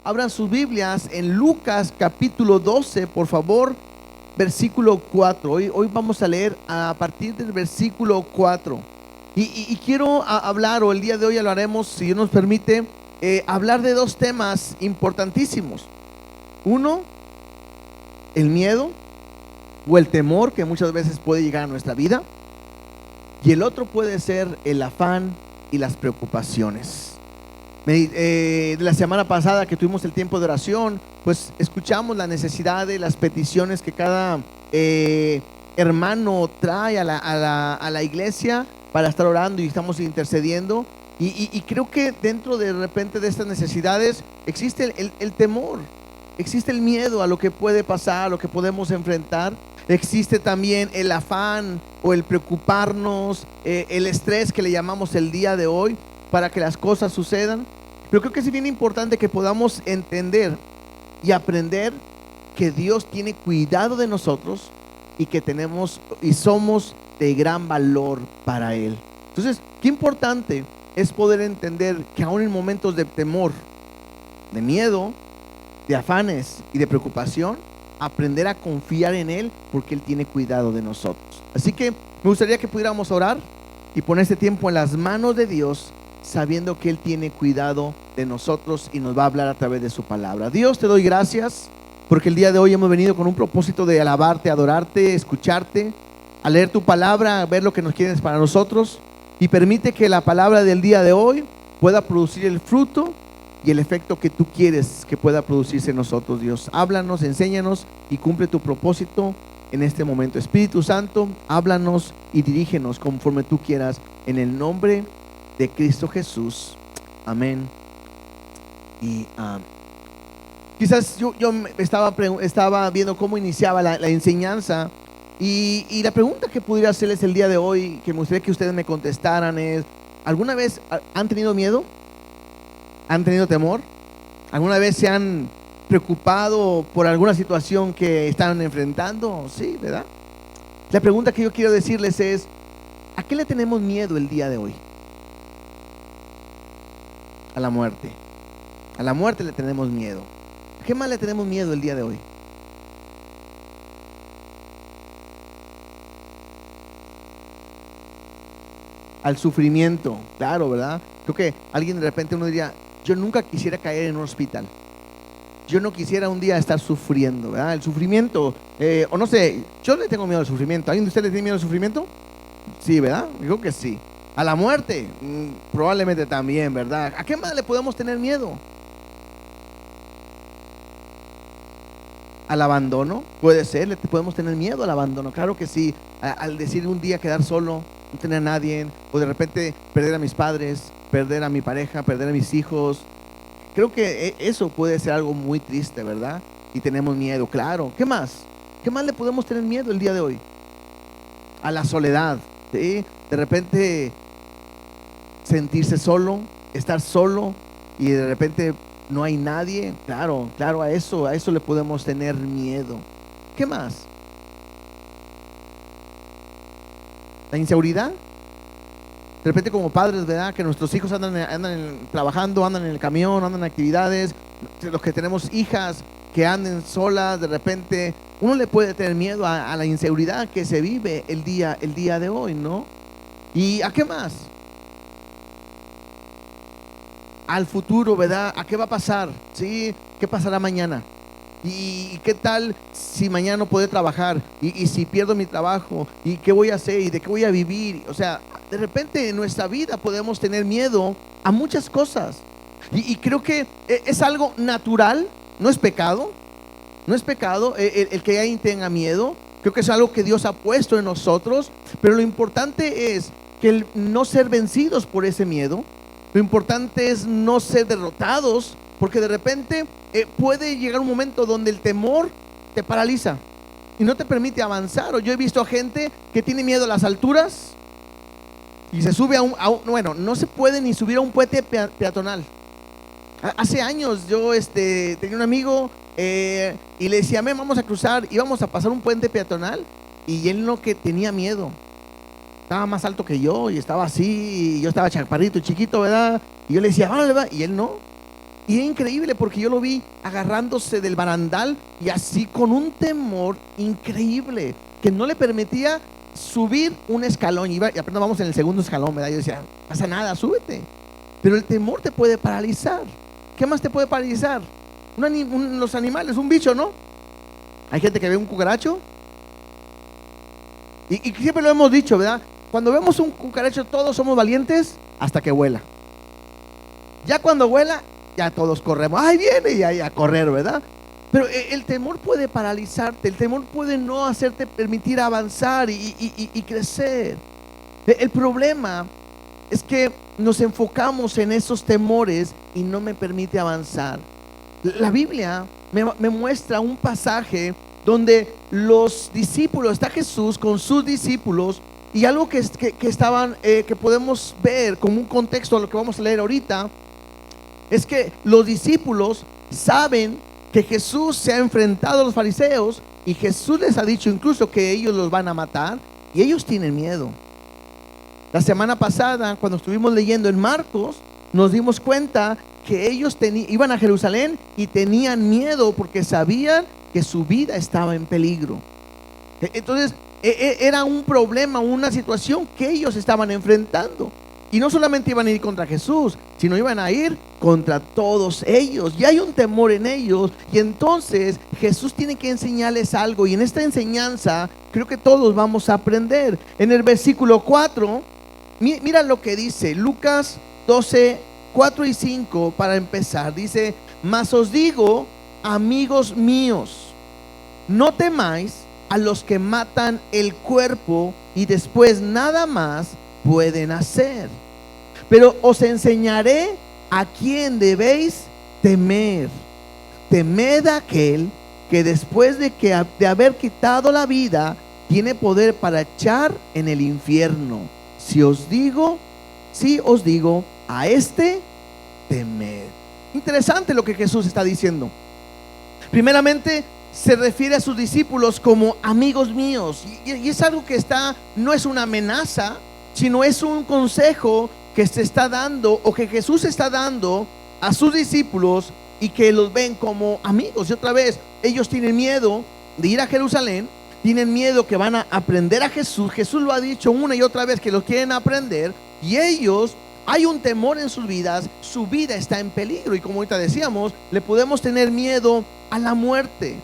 Abran sus Biblias en Lucas capítulo 12, por favor, versículo 4. Hoy vamos a leer a partir del versículo 4. Y quiero hablar, o el día de hoy hablaremos, si Dios nos permite, hablar de dos temas importantísimos. Uno, el miedo o el temor que muchas veces puede llegar a nuestra vida. Y el otro puede ser el afán y las preocupaciones. La semana pasada que tuvimos el tiempo de oración, pues escuchamos la necesidad de las peticiones que cada hermano trae a la iglesia para estar orando y estamos intercediendo. Y creo que dentro de repente de estas necesidades existe el temor, existe el miedo a lo que puede pasar, a lo que podemos enfrentar. Existe también el afán o el preocuparnos, el estrés que le llamamos el día de hoy para que las cosas sucedan. Pero creo que es bien importante que podamos entender y aprender que Dios tiene cuidado de nosotros y que tenemos y somos de gran valor para Él. Entonces, qué importante es poder entender que aún en momentos de temor, de miedo, de afanes y de preocupación, aprender a confiar en Él porque Él tiene cuidado de nosotros. Así que me gustaría que pudiéramos orar y poner este tiempo en las manos de Dios, sabiendo que Él tiene cuidado de nosotros y nos va a hablar a través de su palabra. Dios, te doy gracias porque el día de hoy hemos venido con un propósito de alabarte, adorarte, escucharte, a leer tu palabra, a ver lo que nos quieres para nosotros, y permite que la palabra del día de hoy pueda producir el fruto y el efecto que tú quieres que pueda producirse en nosotros. Dios, háblanos, enséñanos y cumple tu propósito en este momento. Espíritu Santo, háblanos y dirígenos conforme tú quieras, en el nombre de Cristo Jesús. Amén y amén. Quizás yo estaba viendo cómo iniciaba la enseñanza y la pregunta que pudiera hacerles el día de hoy, que me gustaría que ustedes me contestaran, es: ¿alguna vez han tenido miedo? ¿Han tenido temor? ¿Alguna vez se han preocupado por alguna situación que están enfrentando? Sí, ¿verdad? La pregunta que yo quiero decirles es: ¿a qué le tenemos miedo el día de hoy? A la muerte. A la muerte le tenemos miedo. ¿A qué más le tenemos miedo el día de hoy? Al sufrimiento, claro, ¿verdad? Creo que alguien de repente uno diría: yo nunca quisiera caer en un hospital. Yo no quisiera un día estar sufriendo, ¿verdad? El sufrimiento, o no sé, yo le tengo miedo al sufrimiento. ¿Alguien de ustedes le tiene miedo al sufrimiento? Sí, ¿verdad? Digo que sí. A la muerte, probablemente también, ¿verdad? ¿A qué más le podemos tener miedo? Al abandono, puede ser, le podemos tener miedo al abandono, claro que sí. Al decir un día quedar solo, no tener a nadie, o de repente perder a mis padres, perder a mi pareja, perder a mis hijos. Creo que eso puede ser algo muy triste, ¿verdad? Y tenemos miedo, claro. ¿Qué más? ¿Qué más le podemos tener miedo el día de hoy? A la soledad, ¿sí? De repente sentirse solo, estar solo y de repente no hay nadie. Claro, a eso le podemos tener miedo. ¿Qué más? La inseguridad. De repente como padres, ¿verdad? Que nuestros hijos andan trabajando, andan en el camión, andan en actividades. Los que tenemos hijas que anden solas, de repente uno le puede tener miedo a la inseguridad que se vive el día de hoy, ¿no? ¿Y a qué más? Al futuro, ¿verdad? ¿A qué va a pasar? ¿Sí? ¿Qué pasará mañana? ¿Y qué tal si mañana no puedo trabajar? ¿Y si pierdo mi trabajo? ¿Y qué voy a hacer? ¿Y de qué voy a vivir? O sea, de repente en nuestra vida podemos tener miedo a muchas cosas. Y creo que es algo natural, no es pecado. No es pecado el que alguien tenga miedo. Creo que es algo que Dios ha puesto en nosotros. Pero lo importante es que el no ser vencidos por ese miedo. Lo importante es no ser derrotados, porque de repente puede llegar un momento donde el temor te paraliza y no te permite avanzar. O yo he visto a gente que tiene miedo a las alturas y se sube bueno, no se puede ni subir a un puente peatonal. Hace años yo tenía un amigo y le decía: vamos a cruzar, íbamos a pasar un puente peatonal, y él no, que tenía miedo. Estaba más alto que yo y estaba así, y yo estaba chaparrito, chiquito, ¿verdad? Y yo le decía: vale, va, y él no. Y es increíble porque yo lo vi agarrándose del barandal y así con un temor increíble que no le permitía subir un escalón. Y apenas vamos en el segundo escalón, ¿verdad? Yo decía, no pasa nada, súbete. Pero el temor te puede paralizar. ¿Qué más te puede paralizar? Los animales, un bicho, ¿no? Hay gente que ve un cucaracho y siempre lo hemos dicho, ¿verdad? Cuando vemos un cucaracho todos somos valientes hasta que vuela. Ya cuando vuela, ya todos corremos. ¡Ay, viene! Y ahí a correr, ¿verdad? Pero el temor puede paralizarte. El temor puede no hacerte permitir avanzar y crecer. El problema es que nos enfocamos en esos temores y no me permite avanzar. La Biblia me muestra un pasaje donde los discípulos, está Jesús con sus discípulos, y algo que estaban, que podemos ver como un contexto a lo que vamos a leer ahorita, es que los discípulos saben que Jesús se ha enfrentado a los fariseos y Jesús les ha dicho incluso que ellos los van a matar y ellos tienen miedo. La semana pasada, cuando estuvimos leyendo en Marcos, nos dimos cuenta que ellos iban a Jerusalén y tenían miedo porque sabían que su vida estaba en peligro. Entonces era un problema, una situación que ellos estaban enfrentando. Y no solamente iban a ir contra Jesús, sino iban a ir contra todos ellos. Y hay un temor en ellos. Y entonces Jesús tiene que enseñarles algo. Y en esta enseñanza creo que todos vamos a aprender. En el versículo 4, mira lo que dice Lucas 12, 4 y 5 para empezar. Dice: mas os digo, amigos míos, no temáis a los que matan el cuerpo y después nada más pueden hacer, pero os enseñaré a quién debéis temer. Temed a aquel que después de haber quitado la vida tiene poder para echar en el infierno. Si os digo, a este temed. Interesante lo que Jesús está diciendo. Primeramente se refiere a sus discípulos como amigos míos, y es algo que no es una amenaza, sino es un consejo que se está dando, o que Jesús está dando a sus discípulos, y que los ven como amigos. Y otra vez, ellos tienen miedo de ir a Jerusalén, tienen miedo que van a aprender a Jesús. Jesús lo ha dicho una y otra vez que lo quieren aprender, y ellos, hay un temor en sus vidas, su vida está en peligro, y como ahorita decíamos, le podemos tener miedo a la muerte.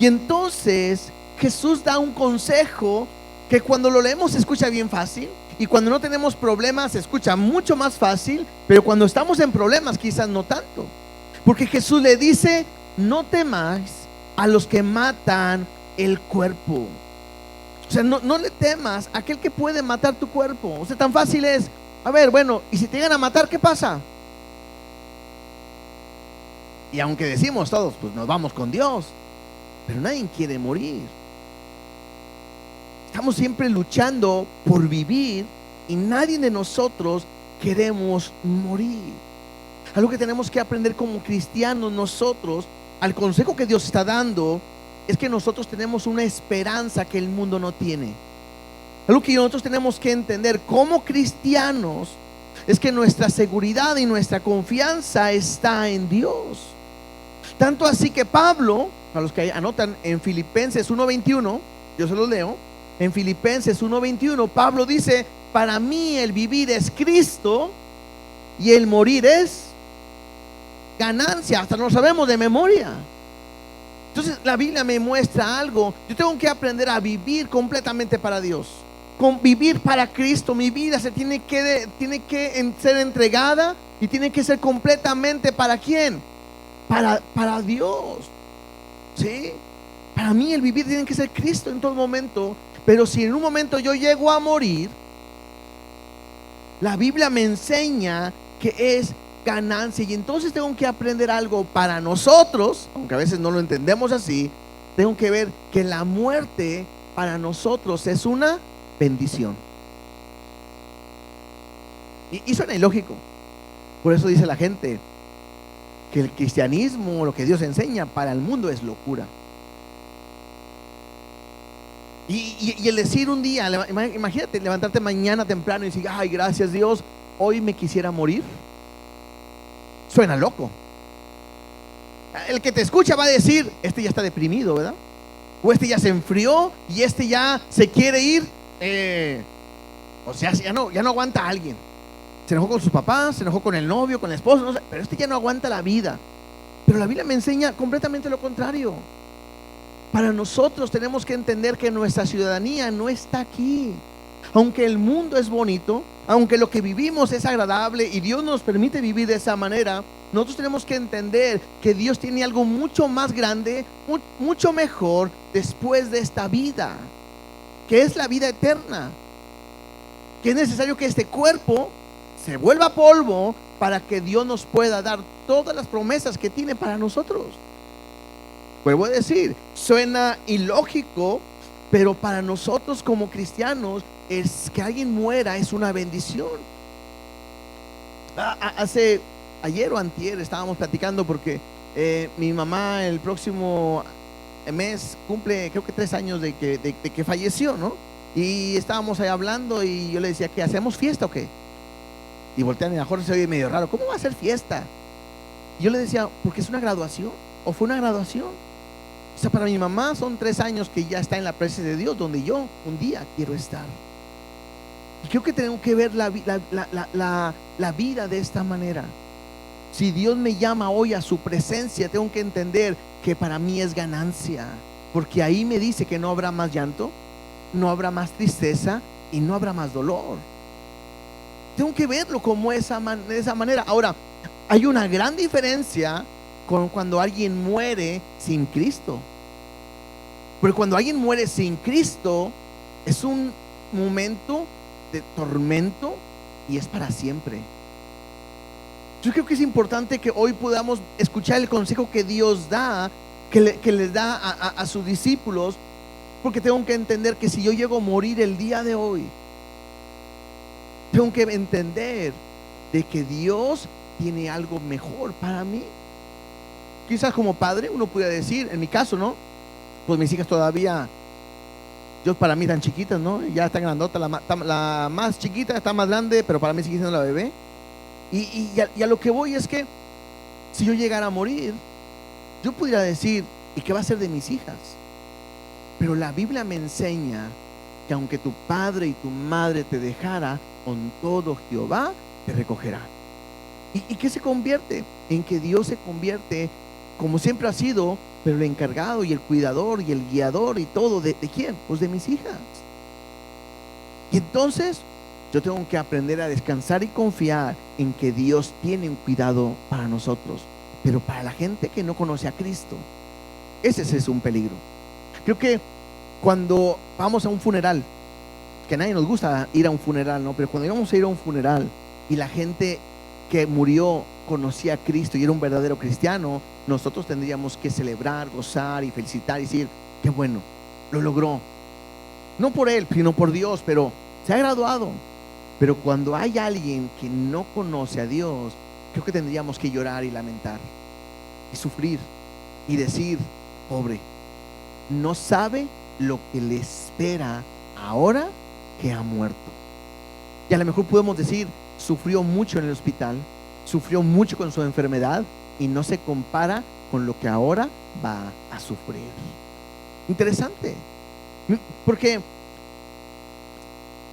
Y entonces Jesús da un consejo que cuando lo leemos se escucha bien fácil, y cuando no tenemos problemas se escucha mucho más fácil, pero cuando estamos en problemas quizás no tanto, porque Jesús le dice: no temáis a los que matan el cuerpo. O sea, no le temas a aquel que puede matar tu cuerpo. O sea, tan fácil es: a ver, bueno, y si te llegan a matar, ¿qué pasa? Y aunque decimos todos, pues nos vamos con Dios, pero nadie quiere morir. Estamos siempre luchando por vivir y nadie de nosotros queremos morir. Algo que tenemos que aprender como cristianos nosotros, al consejo que Dios está dando, es que nosotros tenemos una esperanza que el mundo no tiene. Algo que nosotros tenemos que entender como cristianos es que nuestra seguridad y nuestra confianza está en Dios. Tanto así que Pablo, para los que anotan en Filipenses 1:21, yo se los leo. En Filipenses 1:21, Pablo dice: para mí el vivir es Cristo y el morir es ganancia. Hasta lo sabemos de memoria. Entonces la Biblia me muestra algo. Yo tengo que aprender a vivir completamente para Dios, vivir para Cristo. Mi vida tiene que ser entregada y tiene que ser completamente ¿para quién? Para Dios. ¿Sí? Para mí el vivir tiene que ser Cristo en todo momento. Pero si en un momento yo llego a morir, la Biblia me enseña que es ganancia. Y entonces tengo que aprender algo para nosotros, aunque a veces no lo entendemos así. Tengo que ver que la muerte para nosotros es una bendición. Y suena ilógico. Por eso dice la gente que el cristianismo, lo que Dios enseña, para el mundo es locura. Y el decir un día, imagínate levantarte mañana temprano y decir: ay, gracias Dios, hoy me quisiera morir. Suena loco. El que te escucha va a decir, este ya está deprimido, ¿verdad? O este ya se enfrió y este ya se quiere ir. O sea, ya no aguanta a alguien. Se enojó con sus papás, se enojó con el novio, con el esposo, no sé, pero este ya no aguanta la vida. Pero la Biblia me enseña completamente lo contrario. Para nosotros tenemos que entender que nuestra ciudadanía no está aquí. Aunque el mundo es bonito, aunque lo que vivimos es agradable y Dios nos permite vivir de esa manera, nosotros tenemos que entender que Dios tiene algo mucho más grande, mucho mejor después de esta vida, que es la vida eterna. Que es necesario que este cuerpo se vuelva polvo para que Dios nos pueda dar todas las promesas que tiene para nosotros. Vuelvo a decir, suena ilógico, pero para nosotros como cristianos, es que alguien muera es una bendición. Ayer o antier estábamos platicando porque mi mamá el próximo mes cumple creo que 3 años de que falleció, ¿no? Y estábamos ahí hablando y yo le decía, ¿qué hacemos, fiesta o qué? Y voltean y a lo mejor se oye medio raro, ¿cómo va a ser fiesta? Y yo le decía, porque es una graduación, o fue una graduación. O sea, para mi mamá son 3 años que ya está en la presencia de Dios, donde yo un día quiero estar. Y creo que tenemos que ver la vida de esta manera. Si Dios me llama hoy a su presencia, tengo que entender que para mí es ganancia, porque ahí me dice que no habrá más llanto, no habrá más tristeza y no habrá más dolor. Tengo que verlo como de esa manera. Ahora, hay una gran diferencia con cuando alguien muere sin Cristo. Porque cuando alguien muere sin Cristo es un momento de tormento y es para siempre. Yo creo que es importante que hoy podamos escuchar el consejo que Dios da, que les da a sus discípulos, porque tengo que entender que si yo llego a morir el día de hoy, tengo que entender de que Dios tiene algo mejor para mí. Quizás como padre uno pudiera decir, en mi caso, ¿no? Pues mis hijas todavía, Dios para mí tan chiquitas, ¿no? Ya están grandotas, la más chiquita está más grande, pero para mí sigue siendo la bebé. Y a lo que voy es que si yo llegara a morir, yo pudiera decir, ¿y qué va a ser de mis hijas? Pero la Biblia me enseña que aunque tu padre y tu madre te dejara, con todo Jehová te recogerá. ¿Y qué se convierte? En que Dios se convierte, como siempre ha sido, pero el encargado y el cuidador y el guiador y todo, ¿de quién? Pues de mis hijas. Y entonces yo tengo que aprender a descansar y confiar en que Dios tiene un cuidado para nosotros. Pero para la gente que no conoce a Cristo, ese es un peligro. Creo que cuando vamos a un funeral, que a nadie nos gusta ir a un funeral, ¿no? Pero cuando íbamos a ir a un funeral y la gente que murió conocía a Cristo y era un verdadero cristiano, nosotros tendríamos que celebrar, gozar y felicitar y decir, qué bueno, lo logró. No por él, sino por Dios, pero se ha graduado. Pero cuando hay alguien que no conoce a Dios, creo que tendríamos que llorar y lamentar y sufrir y decir, pobre, no sabe lo que le espera ahora que ha muerto. Y a lo mejor podemos decir, sufrió mucho en el hospital, sufrió mucho con su enfermedad y no se compara con lo que ahora va a sufrir. Interesante, porque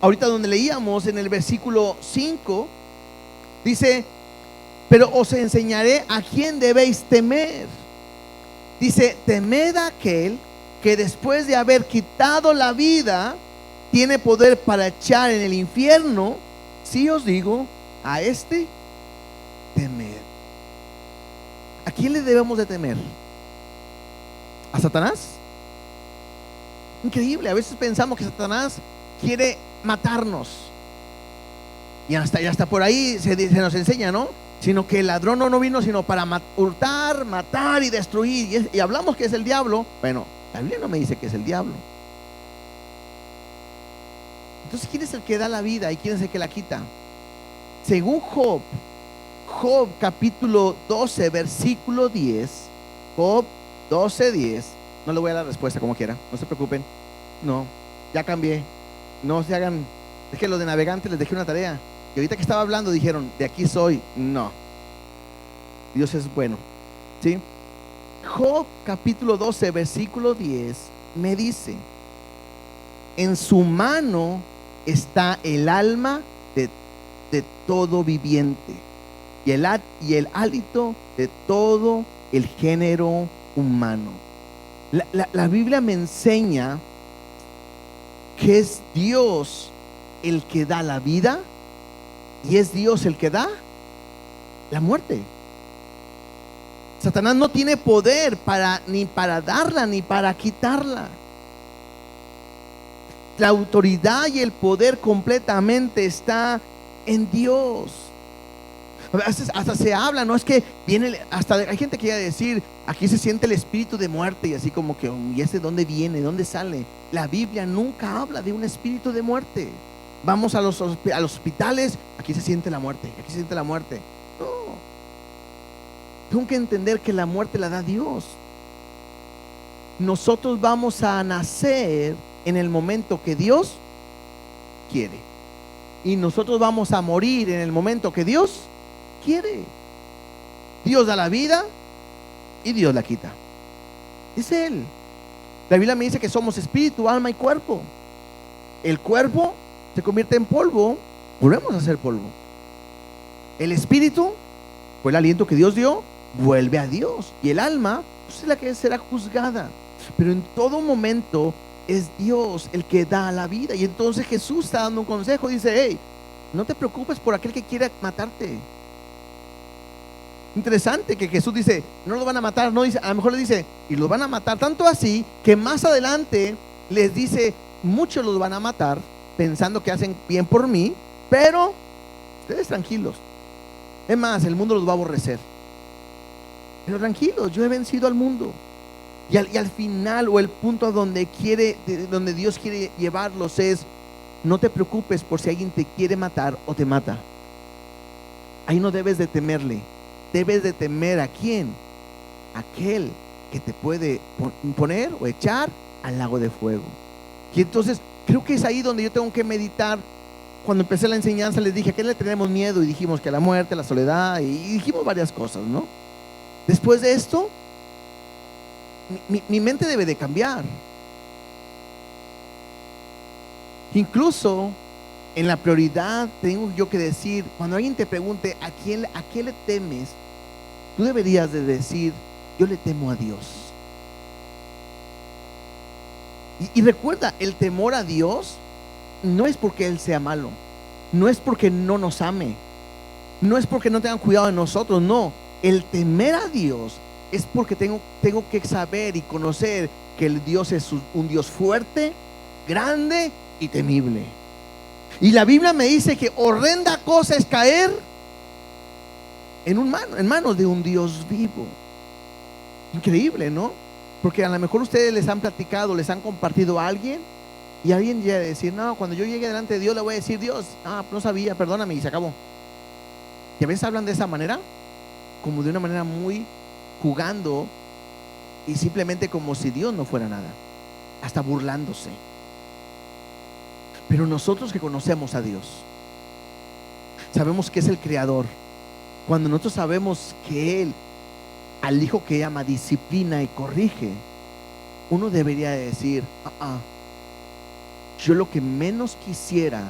ahorita donde leíamos en el versículo 5 dice, pero os enseñaré a quién debéis temer. Dice, temed a aquel que después de haber quitado la vida tiene poder para echar en el infierno. Si os digo, a este temed. ¿A quién le debemos de temer? ¿A Satanás? Increíble, a veces pensamos que Satanás quiere matarnos. Y hasta por ahí se nos enseña, ¿no? Sino que el ladrón no vino sino para hurtar, matar y destruir. Y hablamos que es el diablo. Bueno, la Biblia no me dice que es el diablo. Entonces, ¿quién es el que da la vida y quién es el que la quita? Según Job capítulo 12, versículo 10, Job 12, 10. No le voy a dar respuesta como quiera, no se preocupen. No, ya cambié. No se hagan, es que los de navegantes les dejé una tarea. Y ahorita que estaba hablando dijeron, de aquí soy. No, Dios es bueno, ¿sí? Job capítulo 12, versículo 10 me dice: en su mano está el alma de todo viviente y el hálito de todo el género humano. La Biblia me enseña que es Dios el que da la vida y es Dios el que da la muerte. Satanás no tiene poder ni para darla ni para quitarla. La autoridad y el poder completamente está en Dios. A veces hasta se habla, no es que viene, hasta hay gente que quiere decir, aquí se siente el espíritu de muerte, y así como que, ¿y ese dónde viene? ¿Dónde sale? La Biblia nunca habla de un espíritu de muerte. Vamos a los hospitales, aquí se siente la muerte, aquí se siente la muerte. No, tengo que entender que la muerte la da Dios. Nosotros vamos a nacer en el momento que Dios quiere, y nosotros vamos a morir en el momento que Dios quiere. Dios da la vida y Dios la quita. Es Él. La Biblia me dice que somos espíritu, alma y cuerpo. El cuerpo se convierte en polvo, volvemos a ser polvo. El espíritu fue el aliento que Dios dio, vuelve a Dios. Y el alma pues, es la que será juzgada. Pero en todo momento es Dios el que da la vida. Y entonces Jesús está dando un consejo. Dice: hey, no te preocupes por aquel que quiera matarte. Interesante que Jesús dice: no lo van a matar. No dice, a lo mejor le dice: y los van a matar. Tanto así que más adelante les dice: muchos los van a matar pensando que hacen bien por mí, pero ustedes tranquilos. Es más, el mundo los va a aborrecer. Pero tranquilos, yo he vencido al mundo. Y al final, o el punto donde Dios quiere llevarlos es: no te preocupes por si alguien te quiere matar o te mata. Ahí no debes de temerle. Debes de temer ¿a quién? Aquel que te puede poner o echar al lago de fuego. Y entonces creo que es ahí donde yo tengo que meditar. Cuando empecé la enseñanza les dije: ¿a qué le tenemos miedo? Y dijimos que a la muerte, a la soledad, y dijimos varias cosas, ¿no? Después de esto, mi mente debe de cambiar. Incluso en la prioridad tengo yo que decir, cuando alguien te pregunte ¿a qué le temes? Tú deberías de decir: yo le temo a Dios. Y recuerda, el temor a Dios no es porque Él sea malo, no es porque no nos ame, no es porque no tengan cuidado de nosotros. No, el temer a Dios es porque tengo que saber y conocer que el Dios es un Dios fuerte, grande y temible. Y la Biblia me dice que horrenda cosa es caer en manos de un Dios vivo. Increíble, ¿no? Porque a lo mejor ustedes les han platicado, les han compartido a alguien, y alguien llega a decir: no, cuando yo llegue delante de Dios le voy a decir: Dios, no sabía, perdóname, y se acabó. Y a veces hablan de esa manera, como de una manera muy jugando, y simplemente como si Dios no fuera nada, hasta burlándose. Pero nosotros que conocemos a Dios, sabemos que es el creador. Cuando nosotros sabemos que Él, al hijo que ama, disciplina y corrige, uno debería decir: yo lo que menos quisiera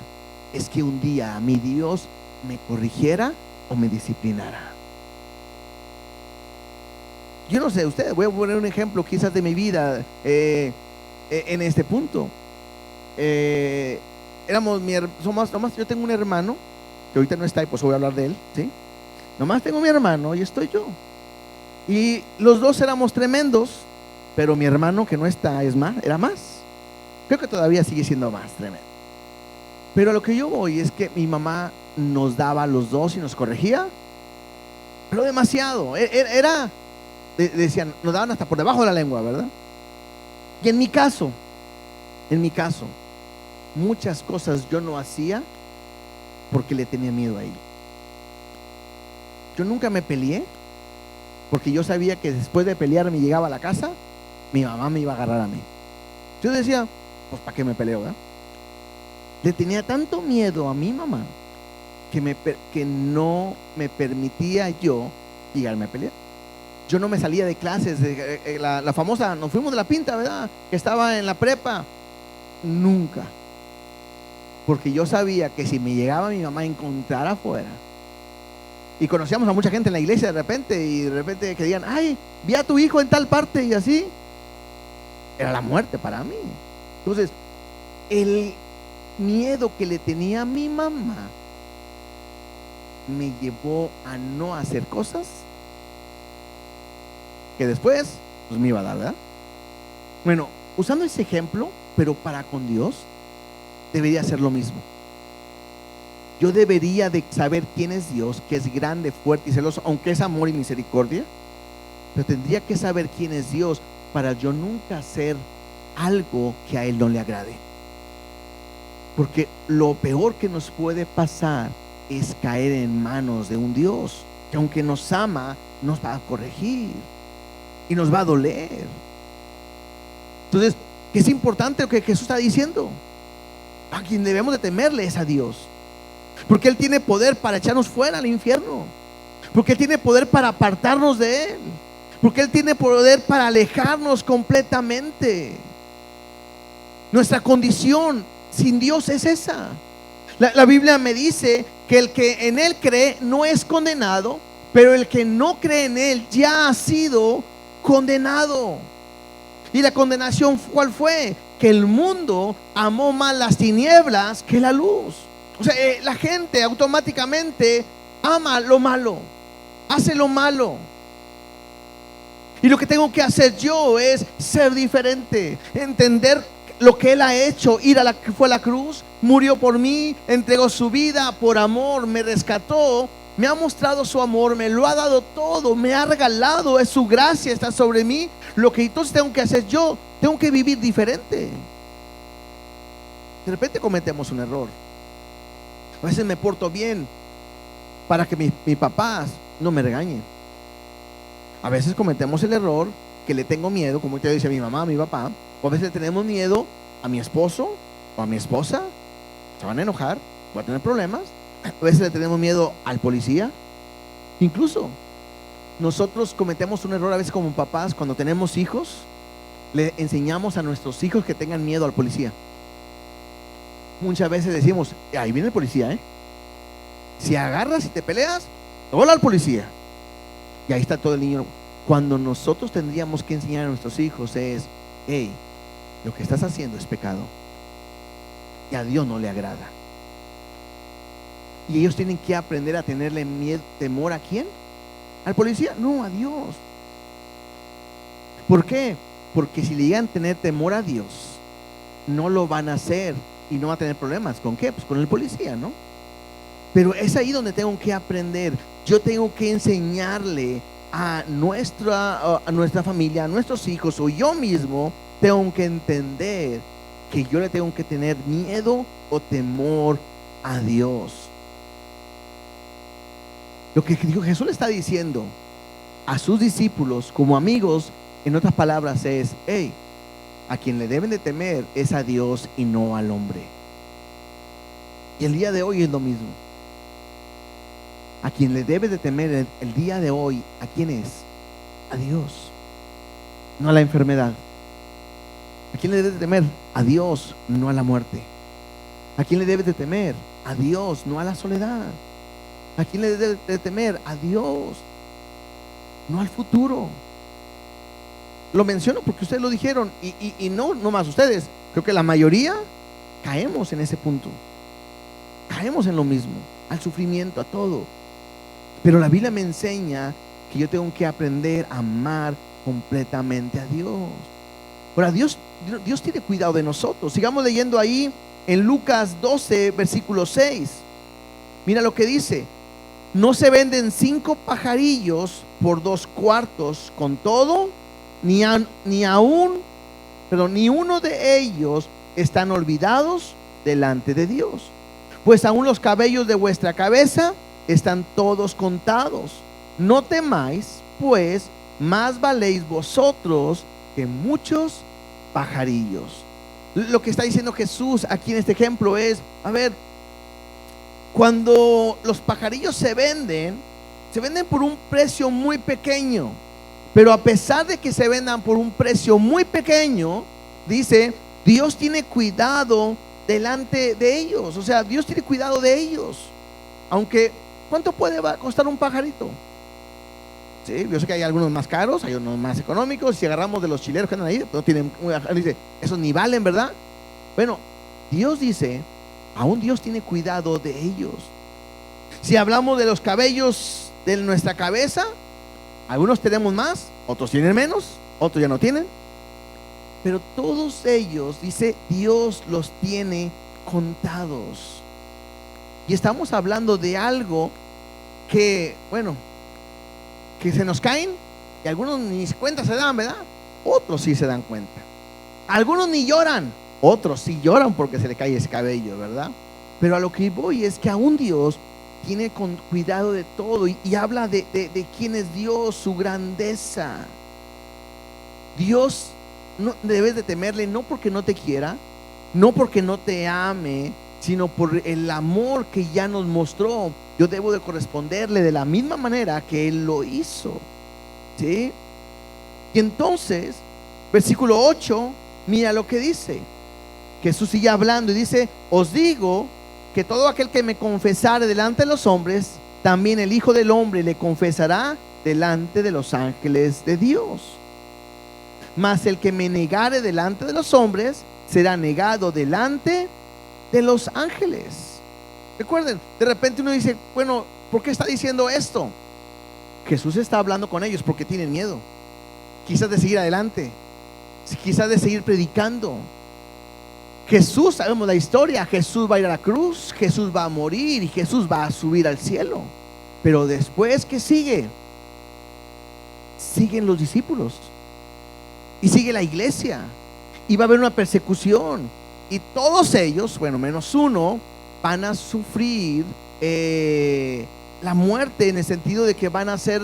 es que un día mi Dios me corrigiera o me disciplinara. Yo no sé, ustedes, voy a poner un ejemplo quizás de mi vida en este punto. Yo tengo un hermano que ahorita no está, y pues voy a hablar de él, ¿sí? Nomás tengo mi hermano y estoy yo. Y los dos éramos tremendos, pero mi hermano que no está era más. Creo que todavía sigue siendo más tremendo. Pero a lo que yo voy es que mi mamá nos daba a los dos y nos corregía, pero demasiado. Decían, nos daban hasta por debajo de la lengua, ¿verdad? Y en mi caso, muchas cosas yo no hacía porque le tenía miedo a ella. Yo nunca me peleé porque yo sabía que después de pelearme y llegaba a la casa, mi mamá me iba a agarrar a mí. Yo decía: pues ¿para qué me peleo, verdad? Le tenía tanto miedo a mi mamá que no me permitía yo llegarme a pelear. Yo no me salía de clases, la famosa, nos fuimos de la pinta, ¿verdad? Que estaba en la prepa. Nunca. Porque yo sabía que si me llegaba mi mamá a encontrar afuera, y conocíamos a mucha gente en la iglesia y de repente que digan, ay, vi a tu hijo en tal parte y así, era la muerte para mí. Entonces, el miedo que le tenía a mi mamá me llevó a no hacer cosas que después pues me iba a dar, ¿verdad? Bueno, usando ese ejemplo, pero para con Dios, debería hacer lo mismo. Yo debería de saber quién es Dios, que es grande, fuerte y celoso, aunque es amor y misericordia, pero tendría que saber quién es Dios para yo nunca hacer algo que a Él no le agrade. Porque lo peor que nos puede pasar es caer en manos de un Dios que, aunque nos ama, nos va a corregir y nos va a doler. Entonces, ¿qué es importante lo que Jesús está diciendo? A quien debemos de temerle es a Dios, porque Él tiene poder para echarnos fuera al infierno, porque Él tiene poder para apartarnos de Él, porque Él tiene poder para alejarnos completamente. Nuestra condición sin Dios es esa. La Biblia me dice que el que en Él cree no es condenado, pero el que no cree en Él ya ha sido condenado. ¿Y la condenación cuál fue? Que el mundo amó más las tinieblas que la luz. O sea, la gente automáticamente ama lo malo, hace lo malo. Y lo que tengo que hacer yo es ser diferente, entender lo que Él ha hecho, fue a la cruz, murió por mí, entregó su vida por amor, me rescató, me ha mostrado su amor, me lo ha dado todo, me ha regalado, es su gracia, está sobre mí. Lo que entonces tengo que hacer yo, tengo que vivir diferente. De repente cometemos un error. A veces me porto bien para que mis papás no me regañen. A veces cometemos el error que le tengo miedo, como te dice mi mamá, a mi papá, o a veces le tenemos miedo a mi esposo o a mi esposa, se van a enojar, voy a tener problemas. A veces le tenemos miedo al policía. Incluso nosotros cometemos un error a veces como papás, cuando tenemos hijos, le enseñamos a nuestros hijos que tengan miedo al policía. Muchas veces decimos, ahí viene el policía, si agarras y te peleas, hola al policía. Y ahí está todo el niño. Cuando nosotros tendríamos que enseñar a nuestros hijos es, hey, lo que estás haciendo es pecado y a Dios no le agrada. Y ellos tienen que aprender a tenerle miedo, temor ¿a quién? ¿Al policía? No, a Dios. ¿Por qué? Porque si le llegan a tener temor a Dios, no lo van a hacer y no va a tener problemas. ¿Con qué? Pues con el policía, ¿no? Pero es ahí donde tengo que aprender. Yo tengo que enseñarle a nuestra familia, a nuestros hijos, o yo mismo tengo que entender que yo le tengo que tener miedo o temor a Dios. Lo que Jesús le está diciendo a sus discípulos como amigos, en otras palabras, es, hey, a quien le deben de temer es a Dios y no al hombre. Y el día de hoy es lo mismo. A quien le debe de temer el día de hoy, ¿a quién es? A Dios, no a la enfermedad. ¿A quién le debe de temer? A Dios, no a la muerte. ¿A quién le debe de temer? A Dios, no a la soledad. ¿A quién le debe de temer? A Dios, no al futuro. Lo menciono porque ustedes lo dijeron y no más ustedes. Creo que la mayoría caemos en ese punto. Caemos en lo mismo, al sufrimiento, a todo. Pero la Biblia me enseña que yo tengo que aprender a amar completamente a Dios. Ahora, Dios tiene cuidado de nosotros. Sigamos leyendo ahí en Lucas 12, versículo 6. Mira lo que dice. No se venden 5 pajarillos por 2 cuartos. Con todo, ni uno de ellos están olvidados delante de Dios. Pues aún los cabellos de vuestra cabeza están todos contados. No temáis, pues más valéis vosotros que muchos pajarillos. Lo que está diciendo Jesús aquí en este ejemplo es, a ver, cuando los pajarillos se venden por un precio muy pequeño. Pero a pesar de que se vendan por un precio muy pequeño, dice, Dios tiene cuidado delante de ellos. O sea, Dios tiene cuidado de ellos. Aunque, ¿cuánto puede costar un pajarito? Sí, yo sé que hay algunos más caros, hay unos más económicos. Si agarramos de los chileros que andan ahí, no tienen, dice, esos ni valen, ¿verdad? Bueno, Dios dice, aún Dios tiene cuidado de ellos. Si hablamos de los cabellos de nuestra cabeza, algunos tenemos más, otros tienen menos, otros ya no tienen. Pero todos ellos, dice, Dios los tiene contados. Y estamos hablando de algo que, bueno, que se nos caen y algunos ni cuenta se dan, ¿verdad? Otros sí se dan cuenta. Algunos ni lloran, otros sí lloran porque se le cae ese cabello, ¿verdad? Pero a lo que voy es que aún Dios tiene con cuidado de todo y habla de quién es Dios, su grandeza. Dios no debes de temerle, no porque no te quiera, no porque no te ame, sino por el amor que ya nos mostró. Yo debo de corresponderle de la misma manera que Él lo hizo, ¿sí? Y entonces, versículo 8, mira lo que dice. Jesús sigue hablando y dice, os digo que todo aquel que me confesare delante de los hombres, también el Hijo del Hombre le confesará delante de los ángeles de Dios. Mas el que me negare delante de los hombres, será negado delante de los ángeles. Recuerden, de repente uno dice, bueno, ¿por qué está diciendo esto? Jesús está hablando con ellos porque tienen miedo, quizás de seguir adelante, quizás de seguir predicando. Jesús, sabemos la historia, Jesús va a ir a la cruz, Jesús va a morir y Jesús va a subir al cielo. Pero después, ¿qué sigue? Siguen los discípulos y sigue la iglesia y va a haber una persecución y todos ellos, bueno, menos uno, van a sufrir la muerte, en el sentido de que van a ser,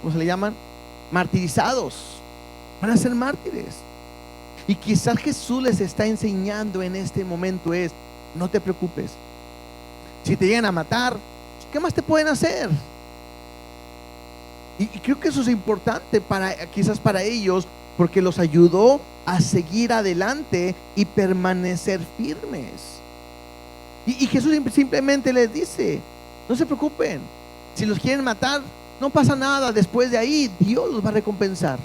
¿cómo se le llaman? Martirizados, van a ser mártires. Y quizás Jesús les está enseñando en este momento es, no te preocupes, si te llegan a matar, ¿qué más te pueden hacer? Y creo que eso es importante quizás para ellos, porque los ayudó a seguir adelante y permanecer firmes. Y Jesús simplemente les dice, no se preocupen, si los quieren matar, no pasa nada, después de ahí Dios los va a recompensar.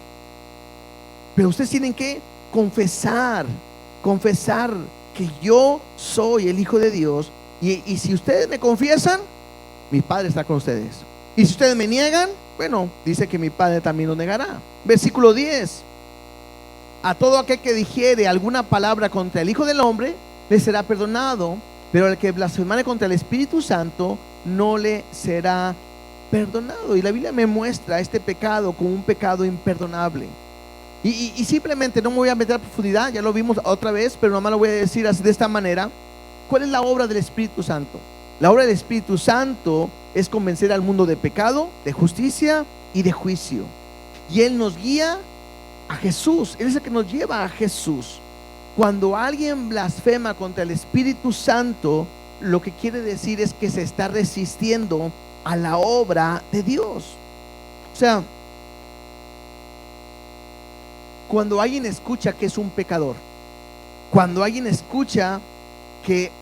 Pero ustedes tienen que confesar que yo soy el Hijo de Dios, y si ustedes me confiesan, mi Padre está con ustedes. Y si ustedes me niegan, bueno, dice que mi Padre también lo negará. Versículo 10, a todo aquel que dijere alguna palabra contra el Hijo del Hombre, le será perdonado, pero al que blasfemare contra el Espíritu Santo, no le será perdonado. Y la Biblia me muestra este pecado como un pecado imperdonable. Y simplemente no me voy a meter a profundidad, ya lo vimos otra vez, pero nomás lo voy a decir así, de esta manera. ¿Cuál es la obra del Espíritu Santo? La obra del Espíritu Santo es convencer al mundo de pecado, de justicia y de juicio. Y Él nos guía a Jesús, Él es el que nos lleva a Jesús. Cuando alguien blasfema contra el Espíritu Santo, lo que quiere decir es que se está resistiendo a la obra de Dios. O sea, cuando alguien escucha que es un pecador, cuando alguien escucha que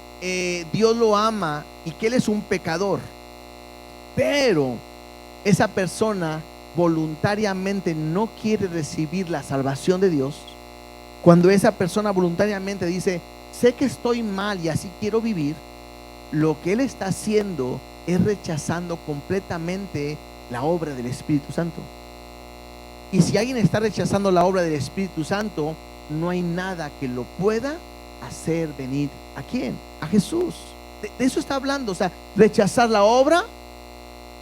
Dios lo ama y que él es un pecador, pero esa persona voluntariamente no quiere recibir la salvación de Dios, cuando esa persona voluntariamente dice, sé que estoy mal y así quiero vivir, lo que él está haciendo es rechazando completamente la obra del Espíritu Santo. Y si alguien está rechazando la obra del Espíritu Santo, no hay nada que lo pueda hacer venir. ¿A quién? A Jesús. De eso está hablando. O sea, rechazar la obra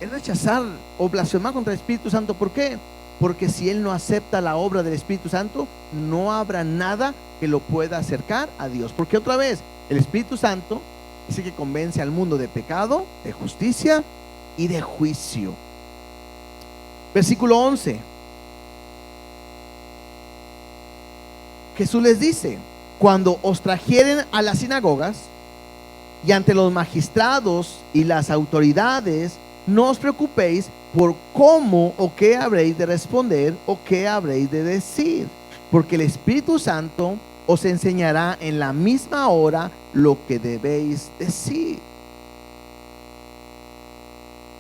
es rechazar o blasfemar contra el Espíritu Santo. ¿Por qué? Porque si él no acepta la obra del Espíritu Santo, no habrá nada que lo pueda acercar a Dios. Porque otra vez, el Espíritu Santo dice que convence al mundo de pecado, de justicia y de juicio. Versículo 11. Jesús les dice, cuando os trajeren a las sinagogas y ante los magistrados y las autoridades no os preocupéis por cómo o qué habréis de responder o qué habréis de decir, porque el Espíritu Santo os enseñará en la misma hora lo que debéis decir.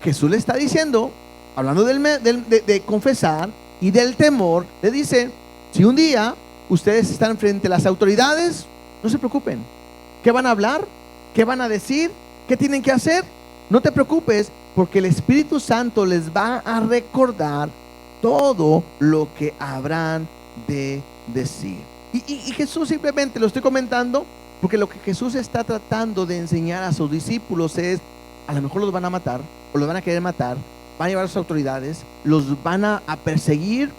Jesús le está diciendo, hablando de confesar y del temor, le dice, si un día ustedes están frente a las autoridades, no se preocupen. ¿Qué van a hablar? ¿Qué van a decir? ¿Qué tienen que hacer? No te preocupes, porque el Espíritu Santo les va a recordar todo lo que habrán de decir. Y Jesús, simplemente lo estoy comentando porque lo que Jesús está tratando de enseñar a sus discípulos es, a lo mejor los van a matar o los van a querer matar, van a llevar a sus autoridades, los van a perseguir,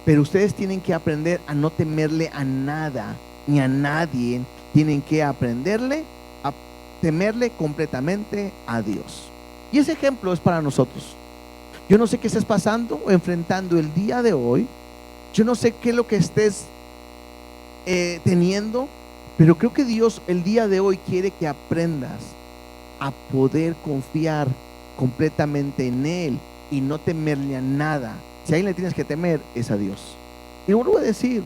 pero ustedes tienen que aprender a no temerle a nada ni a nadie. Tienen que aprenderle a temerle completamente a Dios. Y ese ejemplo es para nosotros. Yo no sé qué estés pasando o enfrentando el día de hoy. Yo no sé qué es lo que estés teniendo, pero creo que Dios el día de hoy quiere que aprendas a poder confiar completamente en Él y no temerle a nada. Si a alguien le tienes que temer, es a Dios. Y vuelvo a decir,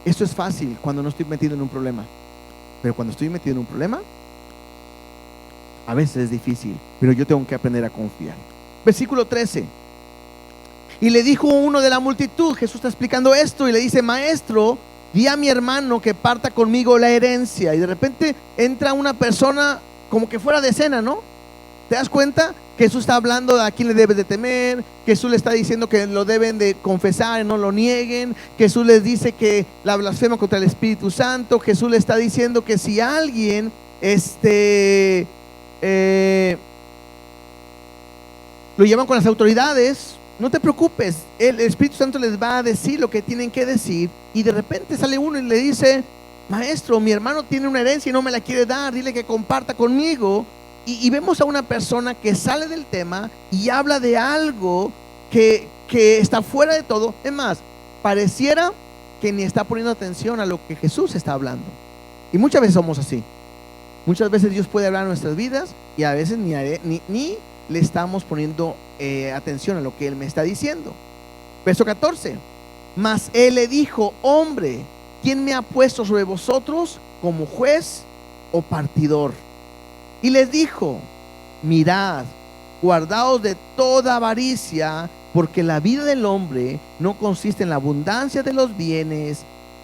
esto es fácil cuando no estoy metido en un problema, pero cuando estoy metido en un problema, a veces es difícil, pero yo tengo que aprender a confiar. Versículo 13. Y le dijo uno de la multitud, Jesús está explicando esto, y le dice, maestro, di a mi hermano que parta conmigo la herencia. Y de repente entra una persona como que fuera de escena, ¿no? ¿Te das cuenta? Jesús está hablando de a quién le debes de temer. Jesús le está diciendo que lo deben de confesar y no lo nieguen. Jesús les dice que la blasfema contra el Espíritu Santo. Jesús le está diciendo que si alguien lo llevan con las autoridades, no te preocupes, el Espíritu Santo les va a decir lo que tienen que decir. Y de repente sale uno y le dice, maestro, mi hermano tiene una herencia y no me la quiere dar, dile que comparta conmigo. Y vemos a una persona que sale del tema y habla de algo que está fuera de todo. Es más, pareciera que ni está poniendo atención a lo que Jesús está hablando. Y muchas veces somos así. Muchas veces Dios puede hablar en nuestras vidas y a veces ni le estamos poniendo atención a lo que Él me está diciendo. Verso 14. Mas Él le dijo, hombre, ¿quién me ha puesto sobre vosotros como juez o partidor? Y les dijo, mirad, guardaos de toda avaricia, porque la vida del hombre no consiste en la abundancia de los bienes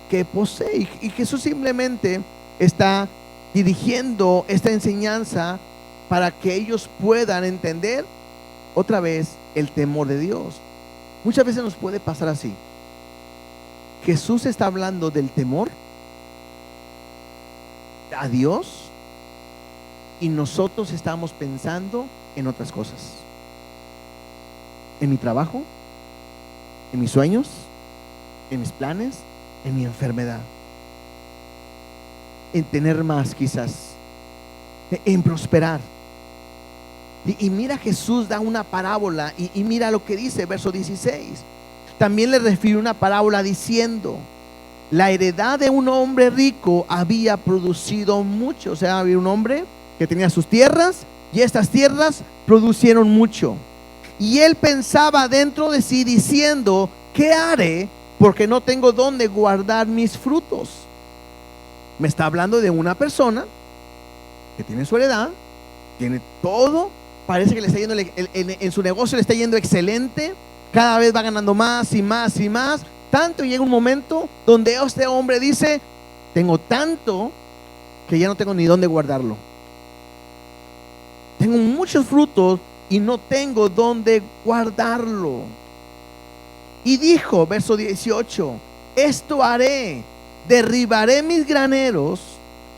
que posee. Y Jesús simplemente está dirigiendo esta enseñanza para que ellos puedan entender otra vez el temor de Dios. Muchas veces nos puede pasar así. Jesús está hablando del temor a Dios y nosotros estamos pensando en otras cosas. En mi trabajo, en mis sueños, en mis planes, en mi enfermedad, en tener más quizás, en prosperar. Y mira, Jesús da una parábola y mira lo que dice, verso 16. También le refirió una parábola diciendo, la heredad de un hombre rico había producido mucho. O sea, había un hombre que tenía sus tierras y estas tierras producieron mucho. Y él pensaba dentro de sí diciendo, ¿qué haré? Porque no tengo dónde guardar mis frutos. Me está hablando de una persona que tiene su heredad, tiene todo, parece que le está yendo en su negocio le está yendo excelente, cada vez va ganando más y más y más, tanto, y llega un momento donde este hombre dice, tengo tanto que ya no tengo ni dónde guardarlo. Tengo muchos frutos y no tengo dónde guardarlo. Y dijo, verso 18, esto haré, derribaré mis graneros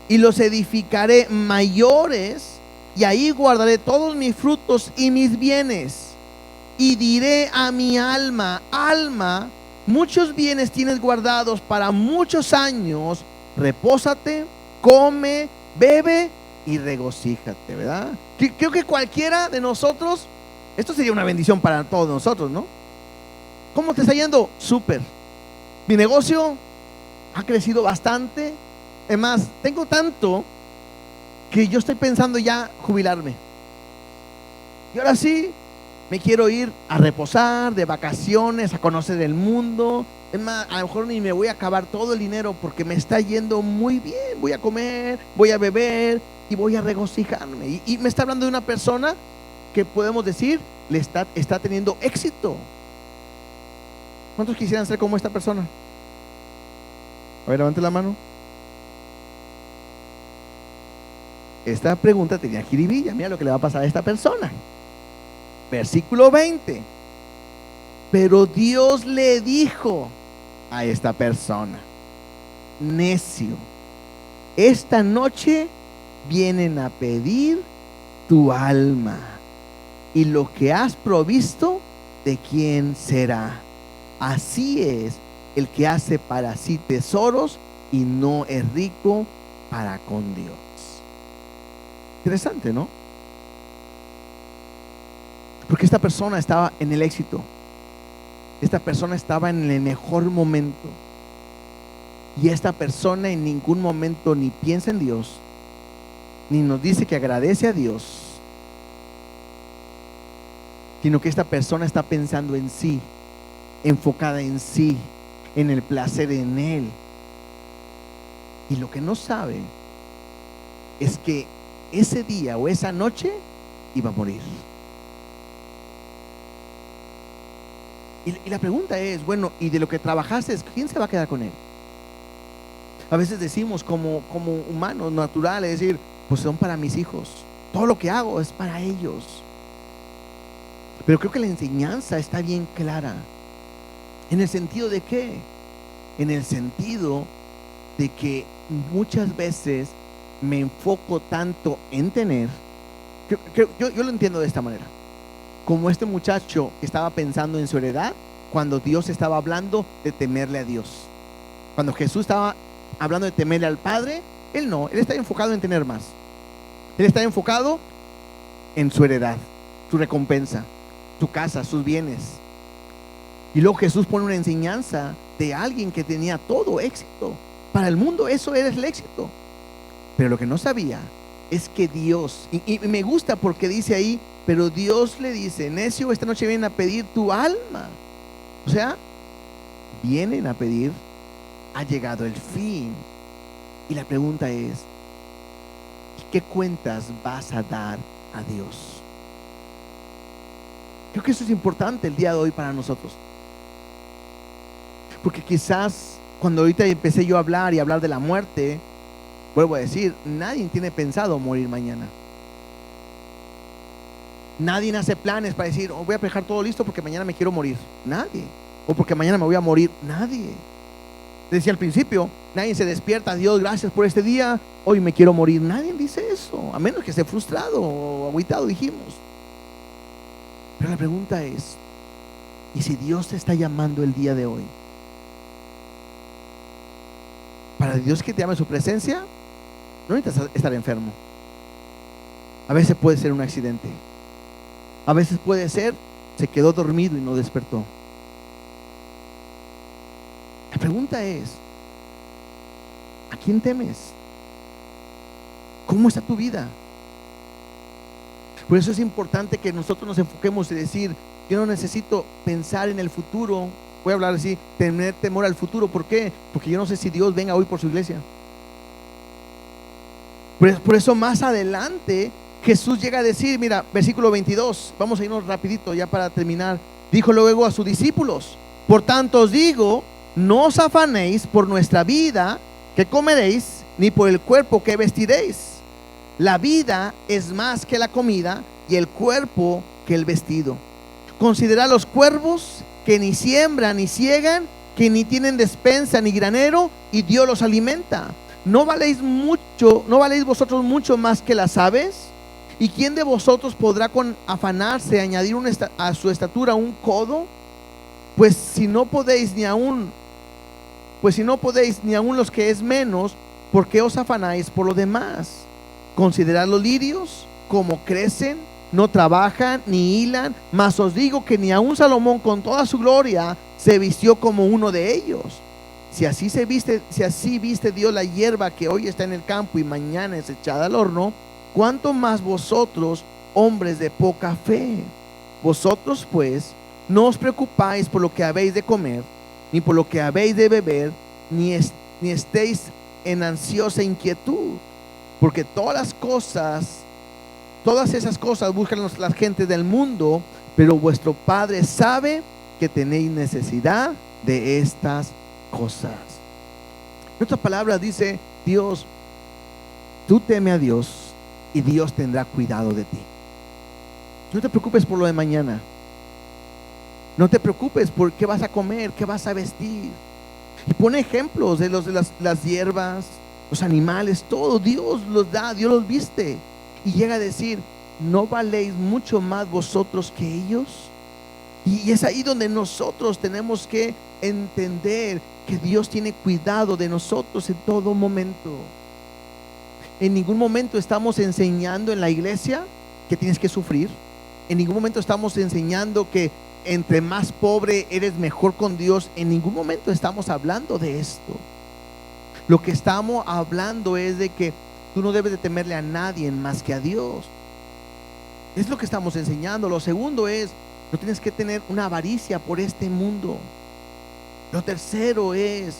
y los edificaré mayores, y ahí guardaré todos mis frutos y mis bienes. Y diré a mi alma, alma, muchos bienes tienes guardados para muchos años, repósate, come, bebe y regocíjate, ¿verdad? Creo que cualquiera de nosotros, esto sería una bendición para todos nosotros, ¿no? ¿Cómo te está yendo? Súper. Mi negocio ha crecido bastante. Es más, tengo tanto que yo estoy pensando ya jubilarme. Y ahora sí, me quiero ir a reposar, de vacaciones, a conocer el mundo. Es más, a lo mejor ni me voy a acabar todo el dinero porque me está yendo muy bien. Voy a comer, voy a beber y voy a regocijarme. Y me está hablando de una persona que podemos decir está teniendo éxito. ¿Cuántos quisieran ser como esta persona? A ver, levante la mano. Esta pregunta tenía jiribilla. Mira lo que le va a pasar a esta persona. Versículo 20. Pero Dios le dijo a esta persona: necio, esta noche vienen a pedir tu alma, y lo que has provisto, ¿de quién será? Así es el que hace para sí tesoros y no es rico para con Dios. Interesante, ¿no? Porque esta persona estaba en el éxito. Esta persona estaba en el mejor momento. Y esta persona en ningún momento ni piensa en Dios, ni nos dice que agradece a Dios, sino que esta persona está pensando en sí, enfocada en sí, en el placer en él. Y lo que no sabe es que ese día o esa noche iba a morir. Y la pregunta es, bueno, ¿y de lo que trabajaste, quién se va a quedar con él? A veces decimos como humanos naturales, es decir, pues son para mis hijos, todo lo que hago es para ellos. Pero creo que la enseñanza está bien clara. ¿En el sentido de qué? En el sentido de que muchas veces me enfoco tanto en tener, yo lo entiendo de esta manera. Como este muchacho que estaba pensando en su heredad cuando Dios estaba hablando de temerle a Dios. Cuando Jesús estaba hablando de temerle al Padre, él estaba enfocado en tener más. Él estaba enfocado en su heredad, su recompensa, su casa, sus bienes. Y luego Jesús pone una enseñanza de alguien que tenía todo éxito. Para el mundo eso era el éxito. Pero lo que no sabía es que Dios, y me gusta porque dice ahí, pero Dios le dice: necio, esta noche vienen a pedir tu alma. O sea, vienen a pedir, ha llegado el fin. Y la pregunta es: ¿qué cuentas vas a dar a Dios? Creo que eso es importante el día de hoy para nosotros. Porque quizás cuando ahorita empecé yo a hablar de la muerte, vuelvo a decir, nadie tiene pensado morir mañana. Nadie hace planes para decir: voy a dejar todo listo porque mañana me quiero morir. Nadie. O porque mañana me voy a morir. Nadie. Decía al principio, nadie se despierta: Dios, gracias por este día, hoy me quiero morir. Nadie dice eso, a menos que esté frustrado o agüitado, dijimos. Pero la pregunta es: ¿y si Dios te está llamando el día de hoy? Para Dios que te llame su presencia, no necesitas estar enfermo. A veces puede ser un accidente. A veces puede ser, se quedó dormido y no despertó. La pregunta es: ¿a quién temes? ¿Cómo está tu vida? Por eso es importante que nosotros nos enfoquemos y decir: yo no necesito pensar en el futuro. Voy a hablar así, tener temor al futuro. ¿Por qué? Porque yo no sé si Dios venga hoy por su iglesia. Por eso más adelante Jesús llega a decir, mira, versículo 22, vamos a irnos rapidito ya para terminar. Dijo luego a sus discípulos: por tanto os digo, no os afanéis por nuestra vida, que comeréis, ni por el cuerpo que vestiréis. La vida es más que la comida, y el cuerpo que el vestido. Considerad los cuervos, que ni siembran ni ciegan, que ni tienen despensa ni granero, y Dios los alimenta. ¿No valéis vosotros mucho más que las aves? ¿Y quién de vosotros podrá con afanarse añadir a su estatura un codo? Pues si no podéis ni aún los que es menos, ¿por qué os afanáis por lo demás? Considerad los lirios, como crecen, no trabajan ni hilan, mas os digo que ni aun Salomón con toda su gloria se vistió como uno de ellos. Si así viste Dios la hierba que hoy está en el campo y mañana es echada al horno, ¿cuánto más vosotros, hombres de poca fe. Vosotros pues no os preocupáis por lo que habéis de comer, ni por lo que habéis de beber, ni estéis en ansiosa inquietud, porque todas esas cosas buscan las gentes del mundo, pero vuestro Padre sabe que tenéis necesidad de estas cosas. En otras palabras dice Dios: tú teme a Dios y Dios tendrá cuidado de ti. No te preocupes por lo de mañana. No te preocupes por qué vas a comer, qué vas a vestir. Y pone ejemplos de las hierbas, los animales, todo. Dios los da, Dios los viste. Y llega a decir: ¿no valéis mucho más vosotros que ellos? Y es ahí donde nosotros tenemos que entender que Dios tiene cuidado de nosotros en todo momento. En ningún momento estamos enseñando en la iglesia que tienes que sufrir. En ningún momento estamos enseñando que entre más pobre eres mejor con Dios. En ningún momento estamos hablando de esto. Lo que estamos hablando es de que tú no debes de temerle a nadie más que a Dios. Es lo que estamos enseñando. Lo segundo es: no tienes que tener una avaricia por este mundo. Lo tercero es: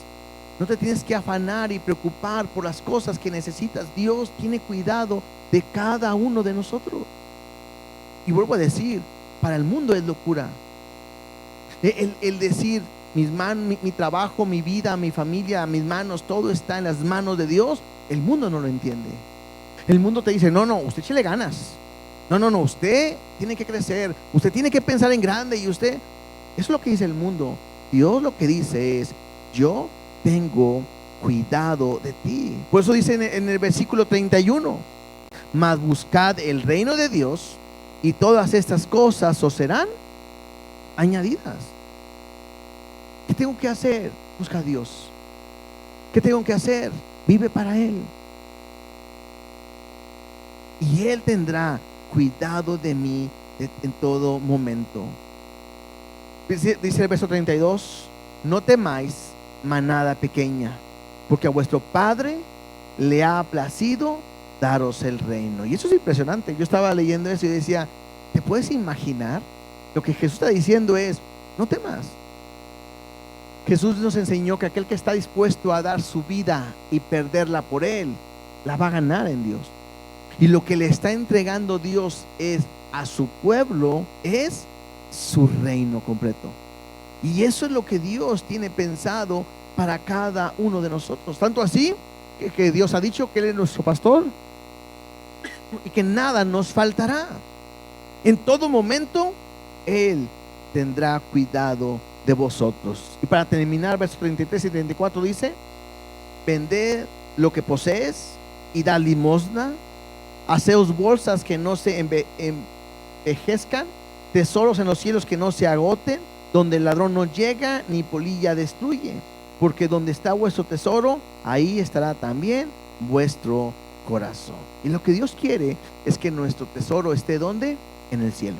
no te tienes que afanar y preocupar por las cosas que necesitas. Dios tiene cuidado de cada uno de nosotros. Y vuelvo a decir, para el mundo es locura el decir: mis manos, mi trabajo, mi vida, mi familia, mis manos, todo está en las manos de Dios. El mundo no lo entiende. El mundo te dice: no, usted échale ganas. No, usted tiene que crecer. Usted tiene que pensar en grande. Y usted, eso es lo que dice el mundo. Dios lo que dice es: yo tengo cuidado de ti. Por eso dice en el versículo 31: mas buscad el reino de Dios, y todas estas cosas os serán añadidas. ¿Qué tengo que hacer? Busca a Dios. ¿Qué tengo que hacer? Vive para Él. Y Él tendrá cuidado de mí en todo momento. Dice el verso 32: no temáis, manada pequeña, porque a vuestro Padre le ha placido daros el reino. Y eso es impresionante. Yo estaba leyendo eso y decía: ¿te puedes imaginar? Lo que Jesús está diciendo es: no temas. Jesús nos enseñó que aquel que está dispuesto a dar su vida y perderla por Él, la va a ganar en Dios. Y lo que le está entregando Dios es a su pueblo, es su reino completo. Y eso es lo que Dios tiene pensado para cada uno de nosotros. Tanto así que Dios ha dicho que Él es nuestro pastor y que nada nos faltará. En todo momento Él tendrá cuidado de vosotros. Y para terminar, versos 33 y 34 dice: vended lo que posees y dad limosna. Haceos bolsas que no se envejezcan, tesoros en los cielos que no se agoten, donde el ladrón no llega ni polilla destruye. Porque donde está vuestro tesoro, ahí estará también vuestro corazón. Y lo que Dios quiere es que nuestro tesoro esté ¿dónde? En el cielo.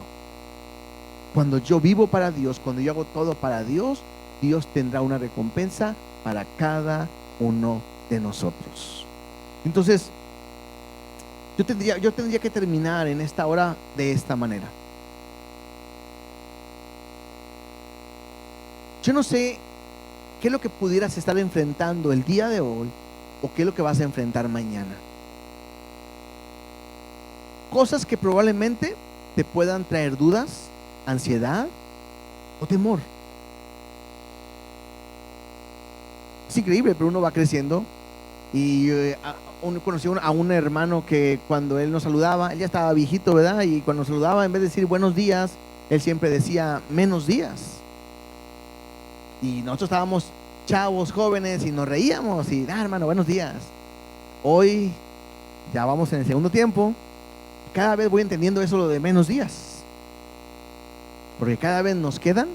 Cuando yo vivo para Dios, cuando yo hago todo para Dios, Dios tendrá una recompensa para cada uno de nosotros. Entonces, yo tendría que terminar en esta hora de esta manera. Yo no sé qué es lo que pudieras estar enfrentando el día de hoy, o qué es lo que vas a enfrentar mañana. Cosas que probablemente te puedan traer dudas, ansiedad o temor. Es increíble, pero uno va creciendo. Y conocí a un hermano que cuando él nos saludaba, él ya estaba viejito, ¿verdad? Y cuando nos saludaba, en vez de decir buenos días, él siempre decía menos días. Y nosotros estábamos chavos, jóvenes, y nos reíamos y: hermano, buenos días. Hoy ya vamos en el segundo tiempo. Cada vez voy entendiendo eso, lo de menos días, porque cada vez nos quedan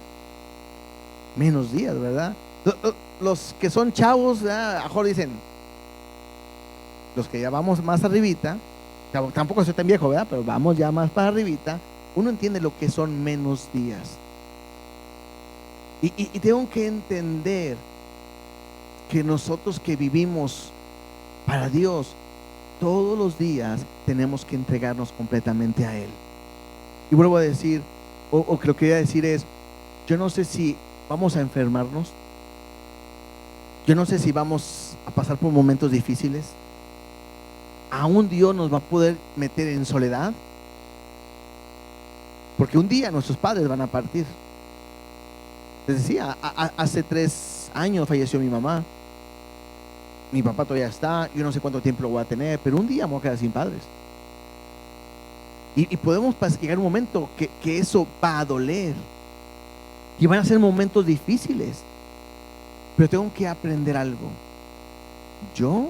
menos días, ¿verdad? Los que son chavos, ¿verdad? A lo mejor dicen, los que ya vamos más arribita, tampoco soy tan viejo, ¿verdad? Pero vamos ya más para arribita, uno entiende lo que son menos días. Y tengo que entender que nosotros que vivimos para Dios, todos los días tenemos que entregarnos completamente a Él. Y vuelvo a decir, o que lo que quería decir es, yo no sé si vamos a enfermarnos, yo no sé si vamos a pasar por momentos difíciles. ¿Aún Dios nos va a poder meter en soledad? Porque un día nuestros padres van a partir. Les decía, hace 3 años falleció mi mamá. Mi papá todavía está, yo no sé cuánto tiempo lo voy a tener, pero un día me voy a quedar sin padres. Y podemos llegar a un momento que eso va a doler. Y van a ser momentos difíciles. Pero tengo que aprender algo. Yo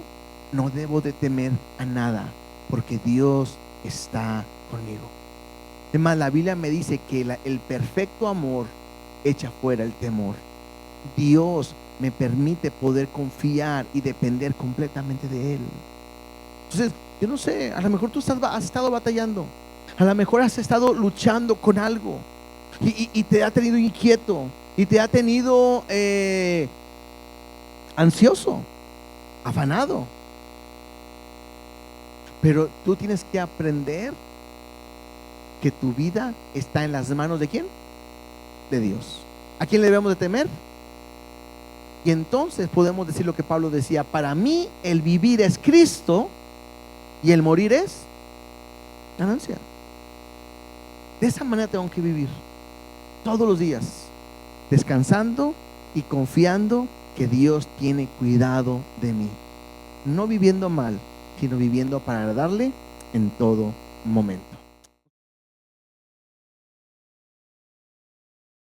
no debo de temer a nada, porque Dios está conmigo. Además, la Biblia me dice que el perfecto amor echa fuera el temor. Dios me permite poder confiar y depender completamente de Él. Entonces, yo no sé, a lo mejor tú has estado batallando, a lo mejor has estado luchando con algo y te ha tenido inquieto y te ha tenido ansioso, afanado. Pero tú tienes que aprender que tu vida está en las manos ¿de quién? De Dios. ¿A quién le debemos de temer? Y entonces podemos decir lo que Pablo decía: para mí el vivir es Cristo y el morir es ganancia. De esa manera tengo que vivir todos los días, descansando y confiando que Dios tiene cuidado de mí, no viviendo mal, sino viviendo para agradarle en todo momento.